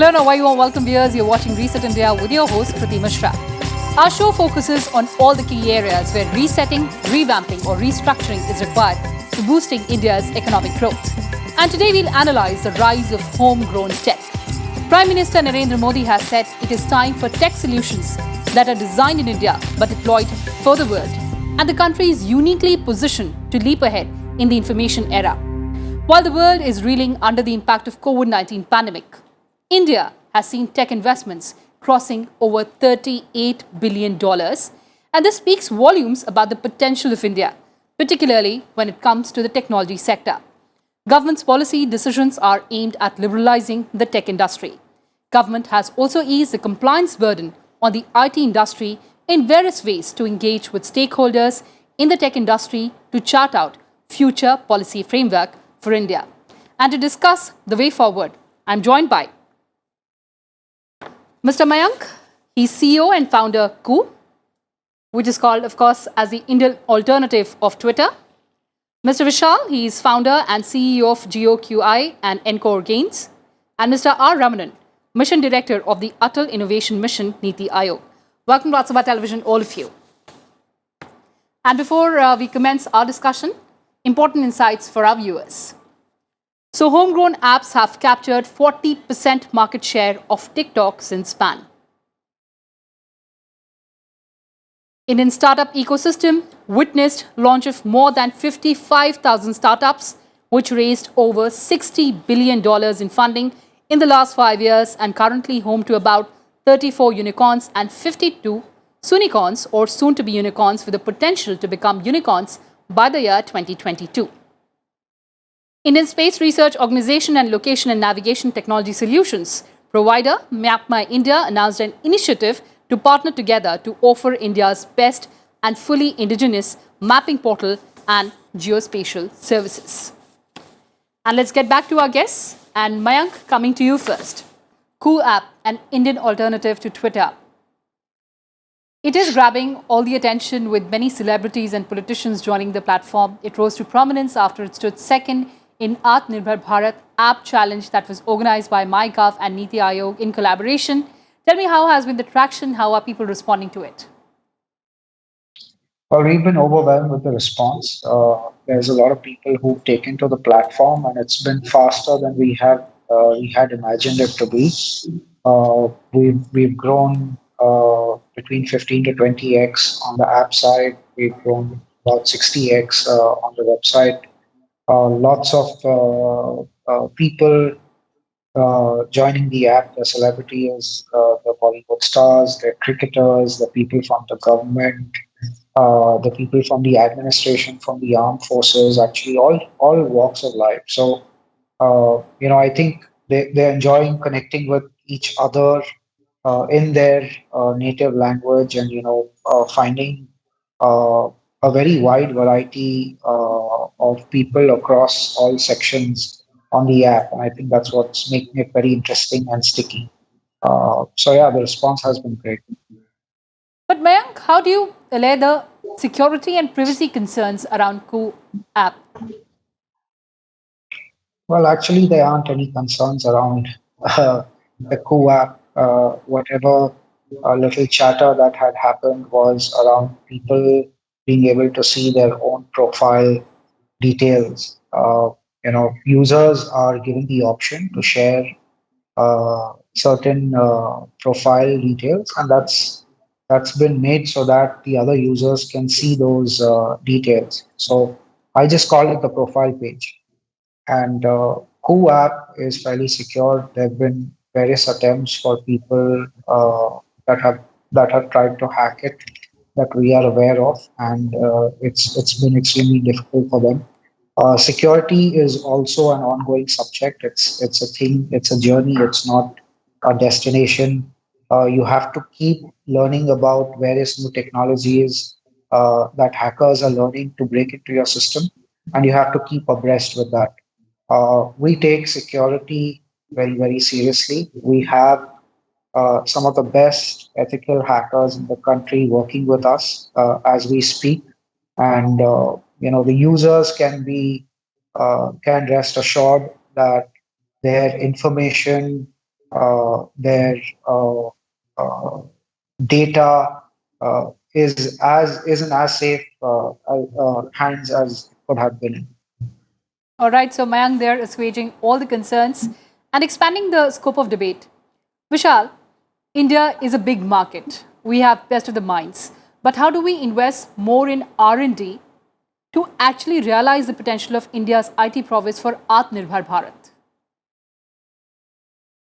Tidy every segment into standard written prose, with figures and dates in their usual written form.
Hello and a very warm welcome, viewers. You're watching Reset India with your host, Kriti Mishra. Our show focuses on all the key areas where resetting, revamping or restructuring is required to boosting India's economic growth. And today we'll analyse the rise of homegrown tech. Prime Minister Narendra Modi has said it is time for tech solutions that are designed in India but deployed for the world. And the country is uniquely positioned to leap ahead in the information era. While the world is reeling under the impact of COVID-19 pandemic, India has seen tech investments crossing over $38 billion, and this speaks volumes about the potential of India, particularly when it comes to the technology sector. Government's policy decisions are aimed at liberalising the tech industry. Government has also eased the compliance burden on the IT industry in various ways to engage with stakeholders in the tech industry to chart out future policy framework for India. And to discuss the way forward, I'm joined by Mr. Mayank. He's CEO and founder Ku, which is called, of course, as the Indian alternative of Twitter. Mr. Vishal, he is founder and CEO of GeoQI and Encore Gains. And Mr. R. Ramanan, Mission Director of the Atal Innovation Mission, Niti Aayog. Welcome to Rajya Sabha Television, all of you. And before we commence our discussion, important insights for our viewers. So homegrown apps have captured 40% market share of TikTok since ban. Indian startup ecosystem witnessed launch of more than 55,000 startups, which raised over $60 billion in funding in the last 5 years and currently home to about 34 unicorns and 52 soonicorns or soon-to-be unicorns with the potential to become unicorns by the year 2022. Indian Space Research Organisation and Location and Navigation Technology Solutions provider MapMy India announced an initiative to partner together to offer India's best and fully indigenous mapping portal and geospatial services. And let's get back to our guests. And Mayank, coming to you first. Ku app, an Indian alternative to Twitter. It is grabbing all the attention with many celebrities and politicians joining the platform. It rose to prominence after it stood second in Atmanirbhar Bharat app challenge that was organized by MyGov and Niti Aayog in collaboration. Tell me, how has been the traction? How are people responding to it? Well, we've been overwhelmed with the response. There's a lot of people who've taken to the platform, and it's been faster than we had imagined it to be. We've grown between 15 to 20x on the app side. We've grown about 60x on the website. Lots of people joining the app, the celebrities, the Bollywood stars, the cricketers, the people from the government, the people from the administration, from the armed forces, actually all walks of life. So, I think they're enjoying connecting with each other in their native language and, finding a very wide variety of people across all sections on the app. And I think that's what's making it very interesting and sticky. The response has been great. But Mayank, how do you allay the security and privacy concerns around Ku app? Well, actually, there aren't any concerns around the Ku app. Whatever little chatter that had happened was around people being able to see their own profile details. Users are given the option to share certain profile details, and that's been made so that the other users can see those details. So I just call it the profile page. And Ku app is fairly secure. There have been various attempts for people that have tried to hack it that we are aware of, and it's been extremely difficult for them. Security is also an ongoing subject. It's a thing. It's a journey. It's not a destination. You have to keep learning about various new technologies that hackers are learning to break into your system, and you have to keep abreast with that. We take security very, very seriously. We have some of the best ethical hackers in the country working with us as we speak, and the users can rest assured that their information their data is in as safe hands as it could have been in. All right, so Mayank there assuaging all the concerns and expanding the scope of debate. Vishal, India is a big market. We have best of the minds. But how do we invest more in R&D to actually realize the potential of India's IT prowess for Atmanirbhar Bharat?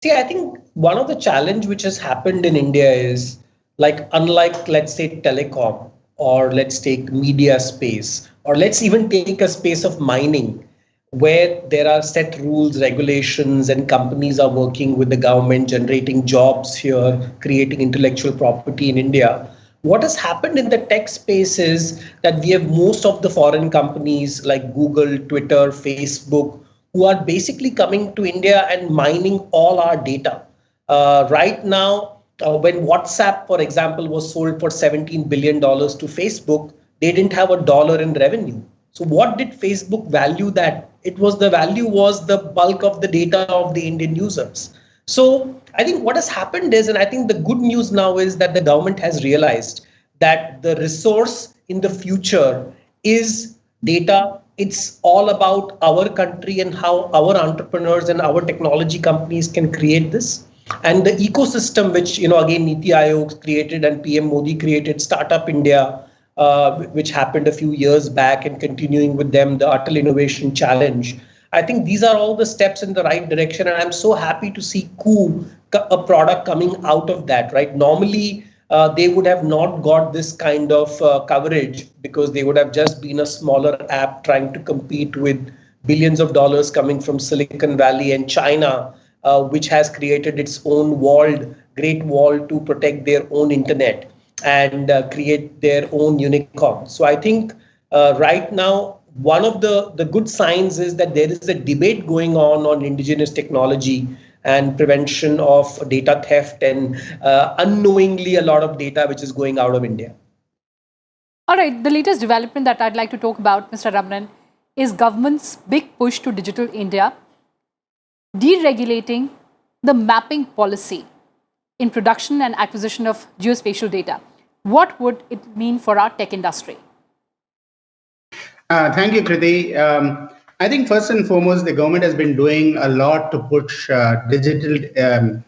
See, I think one of the challenge which has happened in India is like unlike let's say telecom or let's take media space or let's even take a space of mining where there are set rules, regulations, and companies are working with the government, generating jobs here, creating intellectual property in India. What has happened in the tech space is that we have most of the foreign companies like Google, Twitter, Facebook, who are basically coming to India and mining all our data. Right now, when WhatsApp, for example, was sold for $17 billion to Facebook, they didn't have a dollar in revenue. So what did Facebook value that? It was the value was the bulk of the data of the Indian users. So I think what has happened is, and I think the good news now is that the government has realized that the resource in the future is data. It's all about our country and how our entrepreneurs and our technology companies can create this. And the ecosystem, which, again, Niti Aayog created and PM Modi created, Startup India, which happened a few years back, and continuing with them, the Atal Innovation Challenge. I think these are all the steps in the right direction. And I'm so happy to see a product coming out of that, right? Normally, they would have not got this kind of coverage because they would have just been a smaller app trying to compete with billions of dollars coming from Silicon Valley and China, which has created its own great wall to protect their own internet and create their own unicorn. So I think right now, one of the good signs is that there is a debate going on indigenous technology and prevention of data theft and unknowingly a lot of data which is going out of India. All right, the latest development that I'd like to talk about, Mr. Ramanan, is government's big push to digital India, deregulating the mapping policy in production and acquisition of geospatial data. What would it mean for our tech industry? Thank you, Kriti. I think first and foremost, the government has been doing a lot to push digital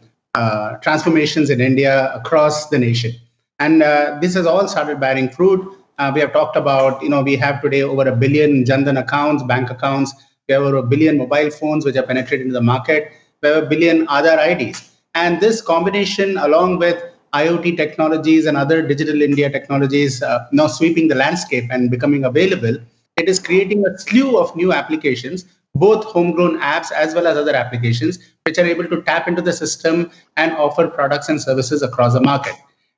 transformations in India across the nation. And this has all started bearing fruit. We have talked about, we have today over 1 billion Jan Dhan accounts, bank accounts. We have over 1 billion mobile phones which are penetrated into the market. We have 1 billion Aadhaar IDs. And this combination, along with IoT technologies and other digital India technologies now sweeping the landscape and becoming available, it is creating a slew of new applications, both homegrown apps as well as other applications, which are able to tap into the system and offer products and services across the market.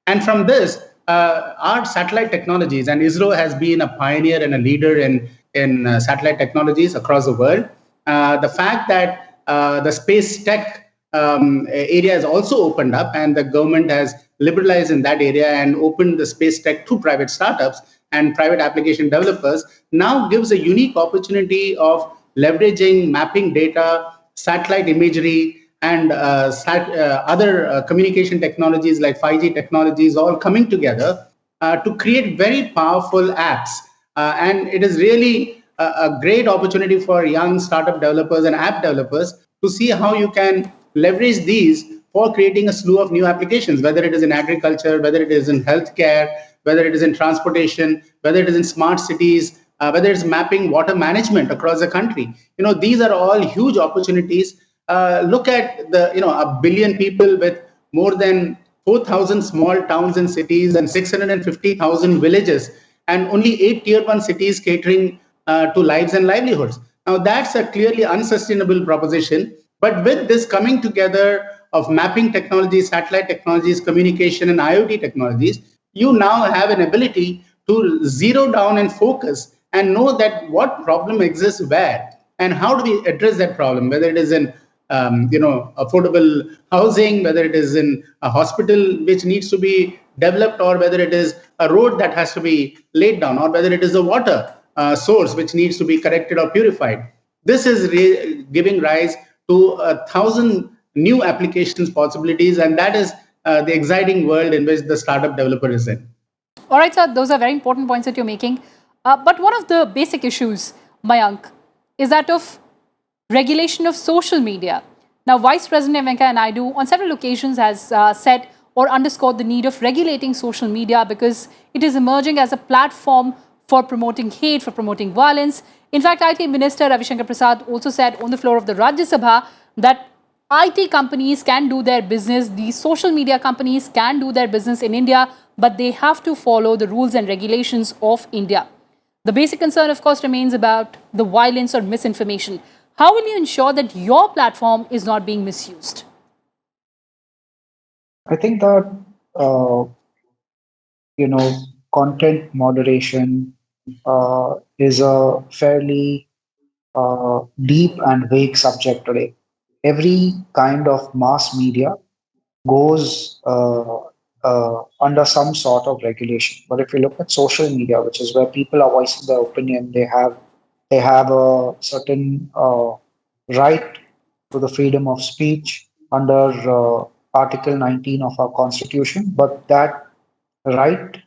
And from this, our satellite technologies, and ISRO has been a pioneer and a leader in satellite technologies across the world. The fact that the space tech area has also opened up, and the government has liberalized in that area and opened the space tech to private startups and private application developers, now gives a unique opportunity of leveraging mapping data, satellite imagery, and other communication technologies like 5G technologies all coming together to create very powerful apps. And it is really a great opportunity for young startup developers and app developers to see how you can leverage these for creating a slew of new applications, whether it is in agriculture, whether it is in healthcare, whether it is in transportation, whether it is in smart cities, whether it's mapping water management across the country. These are all huge opportunities. Look at the, 1 billion people with more than 4,000 small towns and cities and 650,000 villages, and only 8 tier 1 cities catering to lives and livelihoods. Now, that's a clearly unsustainable proposition. But with this coming together of mapping technologies, satellite technologies, communication, and IoT technologies, you now have an ability to zero down and focus and know that what problem exists where and how do we address that problem, whether it is in affordable housing, whether it is in a hospital which needs to be developed, or whether it is a road that has to be laid down, or whether it is a water source which needs to be corrected or purified. This is giving rise to 1,000 new applications possibilities, and that is the exciting world in which the startup developer is in. All right, sir, those are very important points that you're making. But one of the basic issues, Mayank, is that of regulation of social media. Now, Vice President Venkaiah Naidu on several occasions has said or underscored the need of regulating social media because it is emerging as a platform for promoting hate, for promoting violence. In fact, IT Minister Ravi Shankar Prasad also said on the floor of the Rajya Sabha that IT companies can do their business, these social media companies can do their business in India, but they have to follow the rules and regulations of India. The basic concern, of course, remains about the violence or misinformation. How will you ensure that your platform is not being misused? I think that content moderation is a fairly deep and vague subject today. Every kind of mass media goes under some sort of regulation. But if you look at social media, which is where people are voicing their opinion, they have a certain right to the freedom of speech under Article 19 of our Constitution. But that right,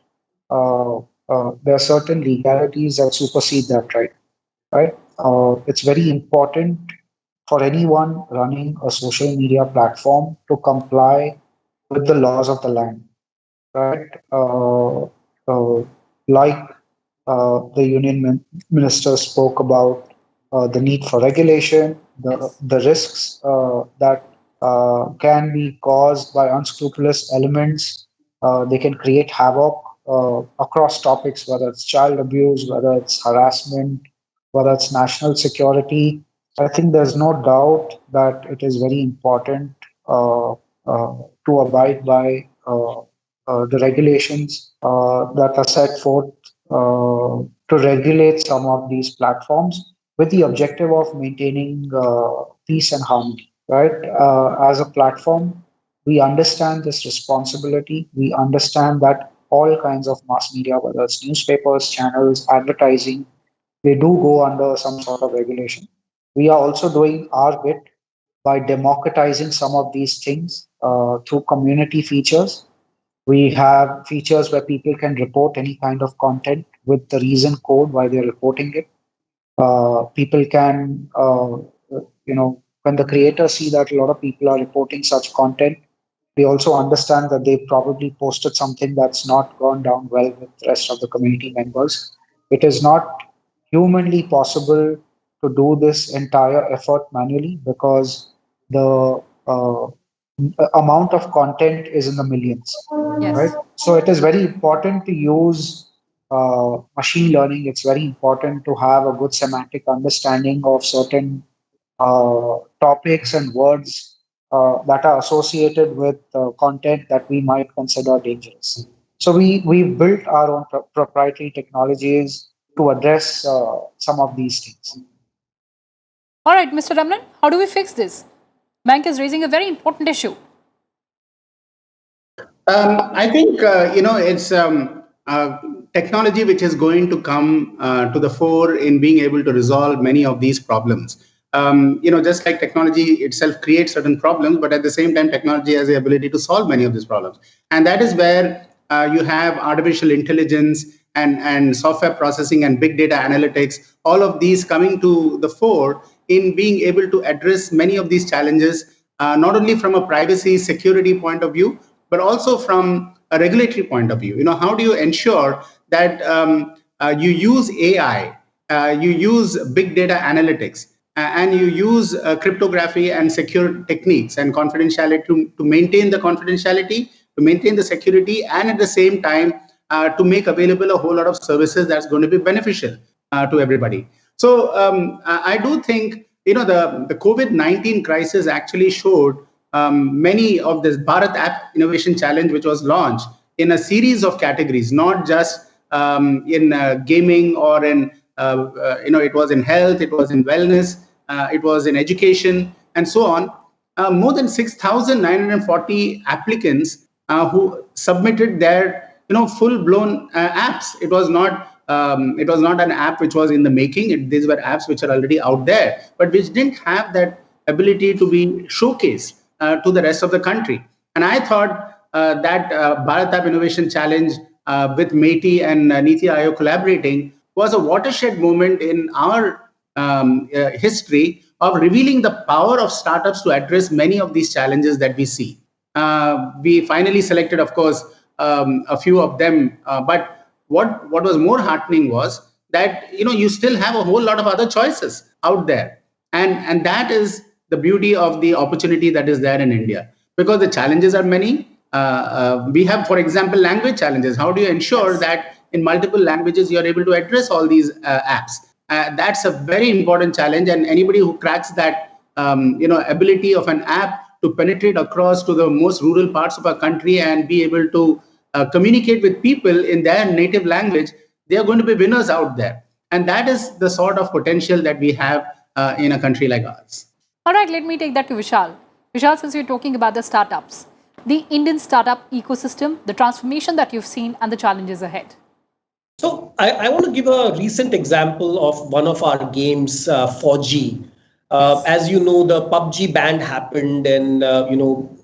there are certain legalities that supersede that right. Right? It's very important for anyone running a social media platform to comply with the laws of the land, right? Like the minister spoke about the need for regulation, the risks that can be caused by unscrupulous elements. They can create havoc across topics, whether it's child abuse, whether it's harassment, whether it's national security. I think there's no doubt that it is very important to abide by the regulations that are set forth to regulate some of these platforms with the objective of maintaining peace and harmony. Right? As a platform, we understand this responsibility. We understand that all kinds of mass media, whether it's newspapers, channels, advertising, they do go under some sort of regulation. We are also doing our bit by democratizing some of these things through community features. We have features where people can report any kind of content with the reason code why they're reporting it. People can, when the creators see that a lot of people are reporting such content, they also understand that they probably posted something that's not gone down well with the rest of the community members. It is not humanly possible to do this entire effort manually because the amount of content is in the millions, right? So it is very important to use machine learning. It's very important to have a good semantic understanding of certain topics and words that are associated with content that we might consider dangerous. So we've built our own proprietary technologies to address some of these things. All right, Mr. Ramanan, how do we fix this? Mayank is raising a very important issue. I think it's technology which is going to come to the fore in being able to resolve many of these problems. Just like technology itself creates certain problems, but at the same time, technology has the ability to solve many of these problems, and that is where you have artificial intelligence and software processing and big data analytics. All of these coming to the fore in being able to address many of these challenges, not only from a privacy security point of view, but also from a regulatory point of view. How do you ensure that you use AI, you use big data analytics, and you use cryptography and secure techniques and confidentiality to maintain the confidentiality, to maintain the security, and at the same time to make available a whole lot of services that's going to be beneficial to everybody. So I do think the COVID-19 crisis actually showed many of this Bharat App Innovation Challenge, which was launched in a series of categories, not just in gaming or in it was in health, it was in wellness, it was in education, and so on. More than 6,940 applicants who submitted their full-blown apps. It was not an app which was in the making. These were apps which are already out there, but which didn't have that ability to be showcased to the rest of the country. And I thought that Bharat App Innovation Challenge with METI and Niti Aayog collaborating was a watershed moment in our history of revealing the power of startups to address many of these challenges that we see. We finally selected, of course, a few of them, but what was more heartening was that you still have a whole lot of other choices out there, and that is the beauty of the opportunity that is there in India, because the challenges are many. We have, for example, language challenges. How do you ensure that in multiple languages you're able to address all these apps? That's a very important challenge, and anybody who cracks that ability of an app to penetrate across to the most rural parts of our country and be able to communicate with people in their native language, they are going to be winners out there. And that is the sort of potential that we have in a country like ours. All right, let me take that to Vishal. Vishal, since you're talking about the startups, the Indian startup ecosystem, the transformation that you've seen and the challenges ahead. So I want to give a recent example of one of our games, 4G. As you know, the PUBG ban happened, and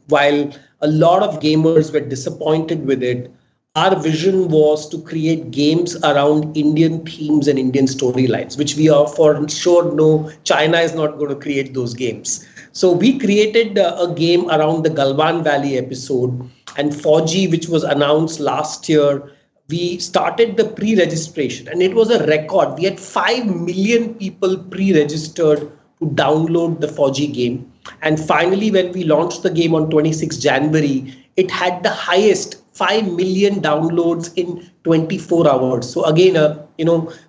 while a lot of gamers were disappointed with it, our vision was to create games around Indian themes and Indian storylines, which we are for sure know China is not going to create those games. So we created a game around the Galwan Valley episode, and 4G, which was announced last year. We started the pre-registration, and it was a record. We had 5 million people pre-registered to download the 4G game. And finally, when we launched the game on 26 January, it had the highest 5 million downloads in 24 hours. So again,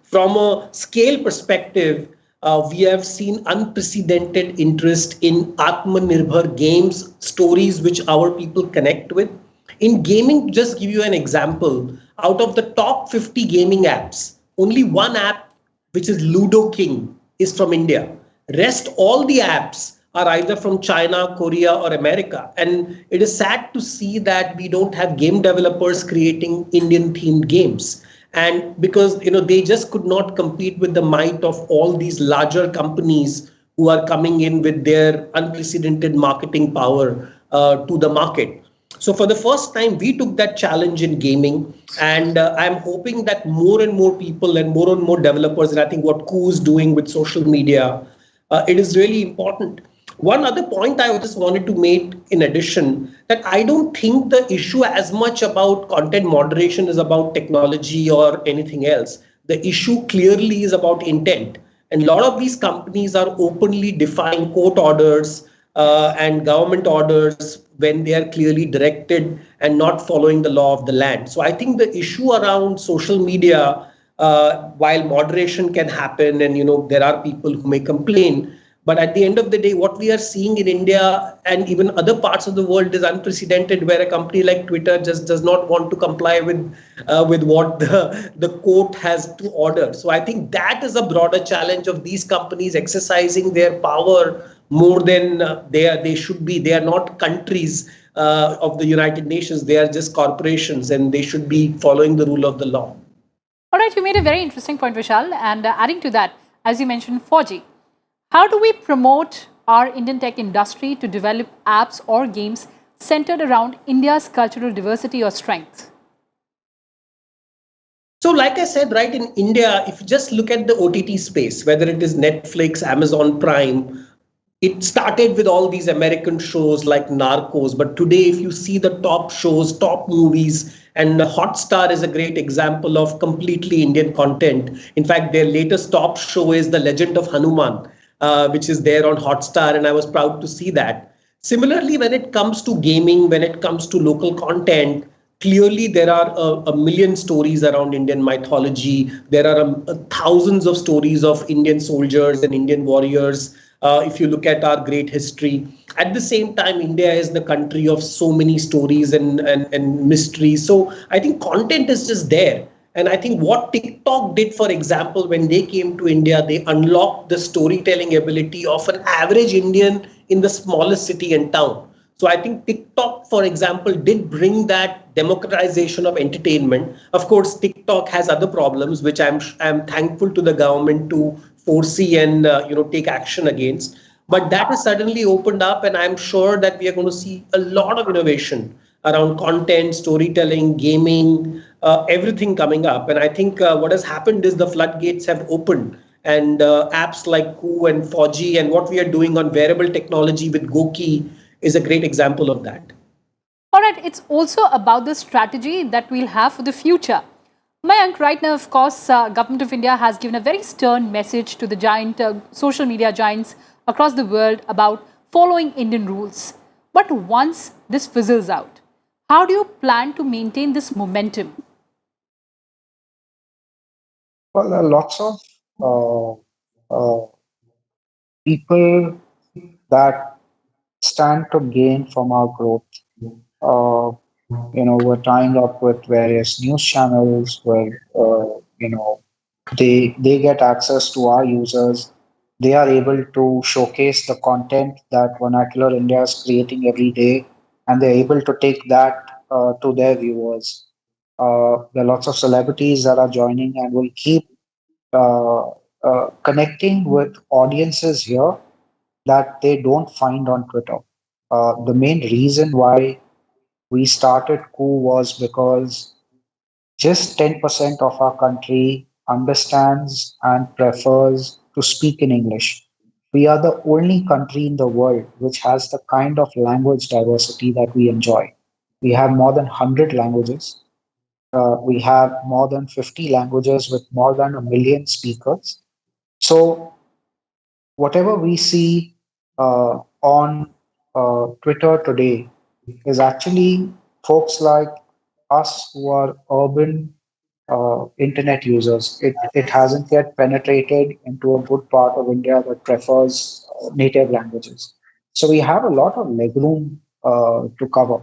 from a scale perspective, we have seen unprecedented interest in Atmanirbhar games, stories which our people connect with. In gaming, just give you an example, out of the top 50 gaming apps, only one app, which is Ludo King, is from India. Rest, all the apps are either from China, Korea, or America. And it is sad to see that we don't have game developers creating Indian themed games. And because they just could not compete with the might of all these larger companies who are coming in with their unprecedented marketing power to the market. So for the first time, we took that challenge in gaming, and I'm hoping that more and more people and more developers, and I think what Koo is doing with social media, it is really important. One other point I just wanted to make in addition, that I don't think the issue as much about content moderation is about technology or anything else. The issue clearly is about intent. And a lot of these companies are openly defying court orders and government orders when they are clearly directed and not following the law of the land. So I think the issue around social media, while moderation can happen and there are people who may complain, but at the end of the day, what we are seeing in India and even other parts of the world is unprecedented, where a company like Twitter just does not want to comply with what the court has to order. So I think that is a broader challenge of these companies exercising their power more than they should be. They are not countries of the United Nations. They are just corporations, and they should be following the rule of the law. All right, you made a very interesting point, Vishal. And adding to that, as you mentioned, 4G. How do we promote our Indian tech industry to develop apps or games centered around India's cultural diversity or strength? So like I said, right, in India, if you just look at the OTT space, whether it is Netflix, Amazon Prime, it started with all these American shows like Narcos. But today, if you see the top shows, top movies, and Hotstar is a great example of completely Indian content. In fact, their latest top show is The Legend of Hanuman, which is there on Hotstar, and I was proud to see that. Similarly, when it comes to gaming, when it comes to local content, clearly there are a million stories around Indian mythology. There are thousands of stories of Indian soldiers and Indian warriors. If you look at our great history. At the same time, India is the country of so many stories and mysteries. So I think content is just there. And I think what TikTok did, for example, when they came to India, they unlocked the storytelling ability of an average Indian in the smallest city and town. So I think TikTok, for example, did bring that democratization of entertainment. Of course, TikTok has other problems, which I'm thankful to the government to foresee and take action against. But that is suddenly opened up, and I'm sure that we are going to see a lot of innovation around content, storytelling, gaming, everything coming up. And I think what has happened is the floodgates have opened, and apps like Koo and Foji and what we are doing on wearable technology with Goki is a great example of that. All right, it's also about the strategy that we'll have for the future. Mayank, right now, of course, Government of India has given a very stern message to the giant social media giants across the world about following Indian rules. But once this fizzles out, how do you plan to maintain this momentum? Well, there are lots of uh, uh, people that stand to gain from our growth. Uh, we're tying up with various news channels where they get access to our users. They are able to showcase the content that Vernacular India is creating every day, and they're able to take that to their viewers. There are lots of celebrities that are joining and will keep uh, connecting with audiences here that they don't find on Twitter. The main reason why we started Coup was because just 10% of our country understands and prefers to speak in English. We are the only country in the world which has the kind of language diversity that we enjoy. We have more than 100 languages. We have more than 50 languages with more than a million speakers. So whatever we see on Twitter today is actually folks like us who are urban internet users. It hasn't yet penetrated into a good part of India that prefers native languages. So we have a lot of legroom to cover.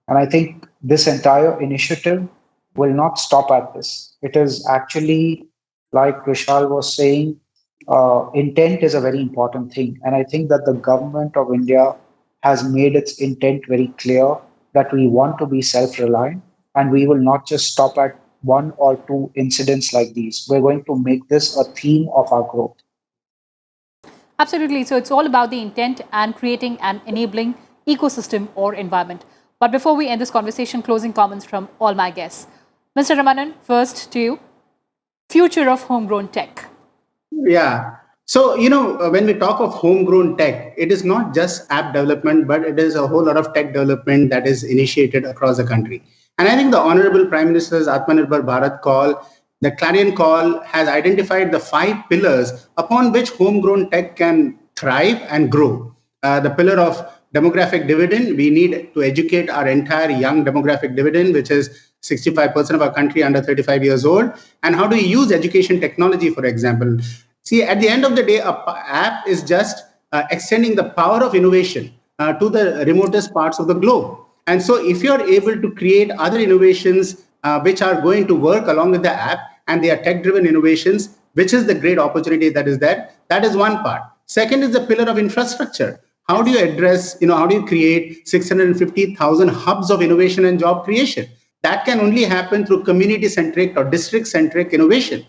And I think this entire initiative will not stop at this. It is actually, like Vishal was saying, intent is a very important thing. And I think that the government of India has made its intent very clear that we want to be self reliant and we will not just stop at one or two incidents like these. We're going to make this a theme of our growth. Absolutely. So it's all about the intent and creating an enabling ecosystem or environment. But before we end this conversation, closing comments from all my guests. Mr. Ramanan, first to you. Future of homegrown tech. Yeah. So, when we talk of homegrown tech, it is not just app development, but it is a whole lot of tech development that is initiated across the country. And I think the Honorable Prime Minister's Atmanirbhar Bharat call, the clarion call, has identified the 5 pillars upon which homegrown tech can thrive and grow. The pillar of demographic dividend, we need to educate our entire young demographic dividend, which is 65% of our country under 35 years old. And how do we use education technology, for example? See, at the end of the day, an app is just extending the power of innovation to the remotest parts of the globe. And so if you're able to create other innovations which are going to work along with the app, and they are tech-driven innovations, which is the great opportunity that is there, that is one part. Second is the pillar of infrastructure. How do you address, how do you create 650,000 hubs of innovation and job creation? That can only happen through community-centric or district-centric innovation.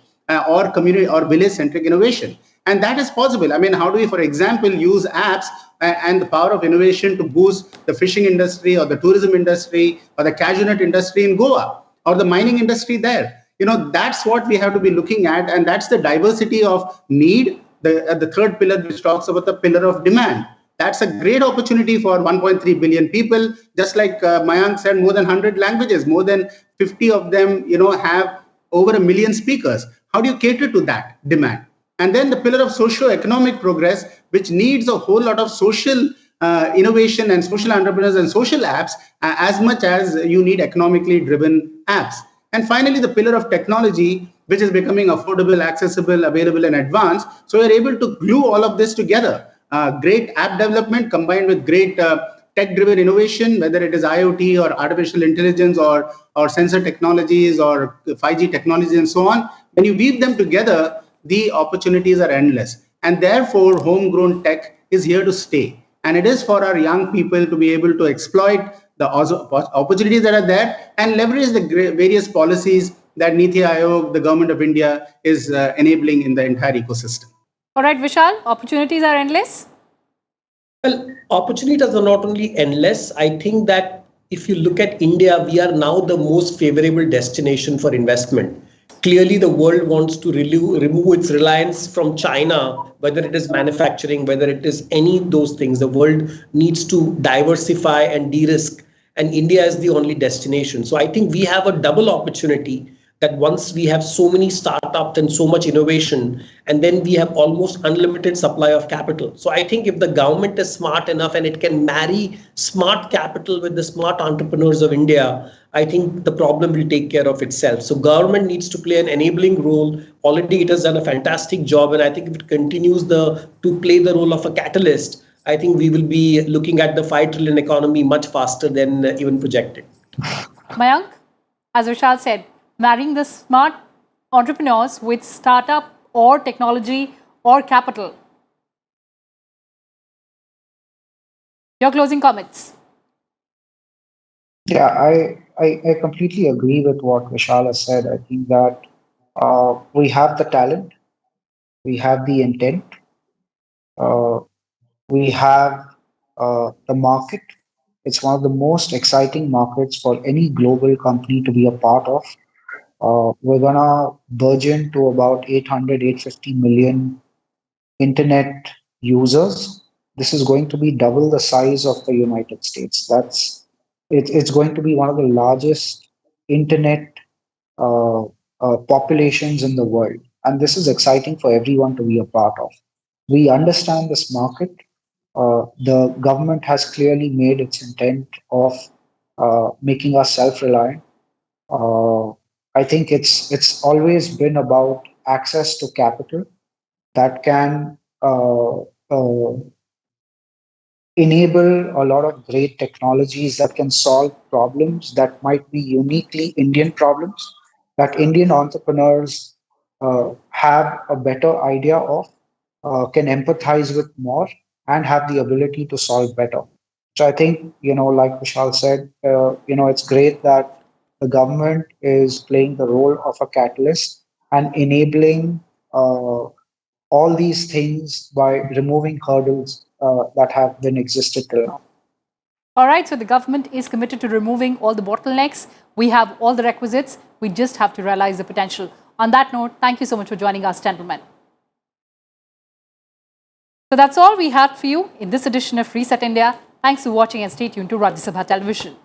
Or community or village-centric innovation. And that is possible. I mean, how do we, for example, use apps and the power of innovation to boost the fishing industry or the tourism industry or the cashew nut industry in Goa or the mining industry there? That's what we have to be looking at. And that's the diversity of need, the third pillar, which talks about the pillar of demand. That's a great opportunity for 1.3 billion people. Just like Mayank said, more than 100 languages, more than 50 of them, have over 1 million speakers. How do you cater to that demand? And then the pillar of socio-economic progress, which needs a whole lot of social innovation and social entrepreneurs and social apps as much as you need economically driven apps. And finally, the pillar of technology, which is becoming affordable, accessible, available, and advanced. So we're able to glue all of this together. Great app development combined with great tech-driven innovation, whether it is IoT or artificial intelligence or sensor technologies or 5G technologies and so on. When you weave them together, the opportunities are endless. And therefore, homegrown tech is here to stay. And it is for our young people to be able to exploit the opportunities that are there and leverage the various policies that Niti Aayog, the government of India, is enabling in the entire ecosystem. All right, Vishal, opportunities are endless. Well, opportunities are not only endless. I think that if you look at India, we are now the most favorable destination for investment. Clearly, the world wants to remove its reliance from China, whether it is manufacturing, whether it is any of those things. The world needs to diversify and de-risk, and India is the only destination. So I think we have a double opportunity that once we have so many startups and so much innovation, and then we have almost unlimited supply of capital. So I think if the government is smart enough and it can marry smart capital with the smart entrepreneurs of India, I think the problem will take care of itself. So government needs to play an enabling role. Already it has done a fantastic job, and I think if it continues to play the role of a catalyst, I think we will be looking at the 5 trillion economy much faster than even projected. Mayank, as Vishal said, marrying the smart entrepreneurs with startup or technology or capital. Your closing comments. Yeah, I completely agree with what Vishal has said. I think that we have the talent, we have the intent, uh, we have the market. It's one of the most exciting markets for any global company to be a part of. We're gonna burgeon to about 800, 850 million internet users. This is going to be double the size of the United States. It's going to be one of the largest internet populations in the world, and this is exciting for everyone to be a part of. We understand this market. The government has clearly made its intent of making us self-reliant. Uh, I think it's always been about access to capital that can enable a lot of great technologies that can solve problems that might be uniquely Indian problems that Indian entrepreneurs have a better idea of, can empathize with more, and have the ability to solve better. So I think, like Vishal said, it's great that the government is playing the role of a catalyst and enabling all these things by removing hurdles that have been existed till now. All right, so the government is committed to removing all the bottlenecks. We have all the requisites. We just have to realize the potential. On that note, thank you so much for joining us, gentlemen. So that's all we have for you in this edition of Reset India. Thanks for watching and stay tuned to Rajya Sabha Television.